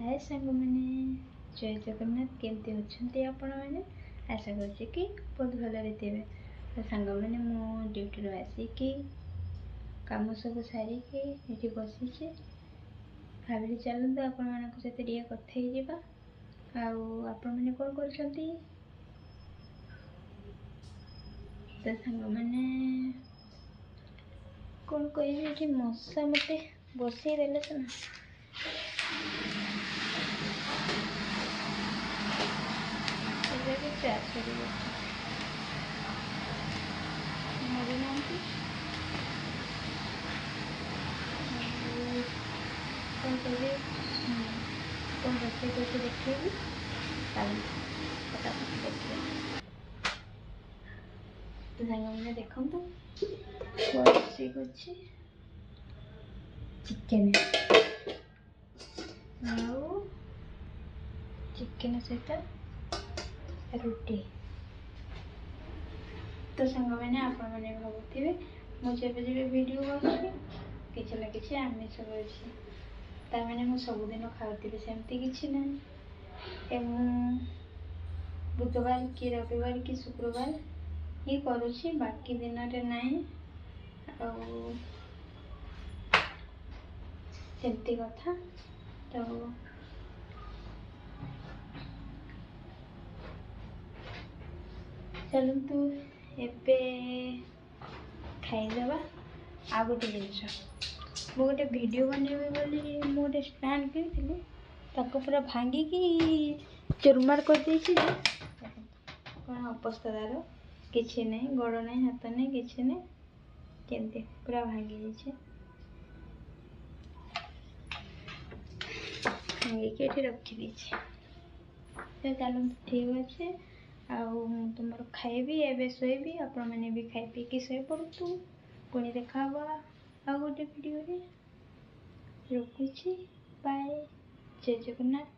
हाय सांग मैंने जय जगन्नाथ केमती अच्छे आपण मैंने आशा करुच्ची कि बहुत भलरे थे। तो सांग मैंने मो ड्यूटी आसिकी कम सब सारिकी ये बसी भाविली चलते आपण मान सहित टे कथा आपण मैंने कौन कर। तो सांग मैंने कौन कह मशा मत बसईदे सीना मरी ना कौन कह कौन रोषे करके देखेगी फटाफट देखिए। तो सांग मैंने देखो तो रोषे कर चिकेन चिकेन सहित रुटी। तो सांग मैंने आपण मैंने भावुवे मुझे वीडियो किसी ना कि आमिष तार मु सबुदिन खाऊली सेमती किसी ना बुधवार कि रविवार कि शुक्रवार ही करुच्ची बाकी दिन रे नहीं सेमती कथा। तो चलतु एबे खाईदे आ गोटे जिनस मु गोटे वीडियो बनैबी बोली मु गोटे स्टैंड किनी पूरा भांगिकी चुरमार कर कौन अवस्था तार किसी नहीं गोड़ नहीं हाथ नहीं किसी नहीं केमती पूरा भांगी भांगिकी रखी चलते ठीक अच्छे तुम खाइबी एवं शोबी आपण मैंने भी खाई पी कि शो पड़तु पुणी देखा आ गोटे वीडियो रखुची बाय जय जगन्नाथ।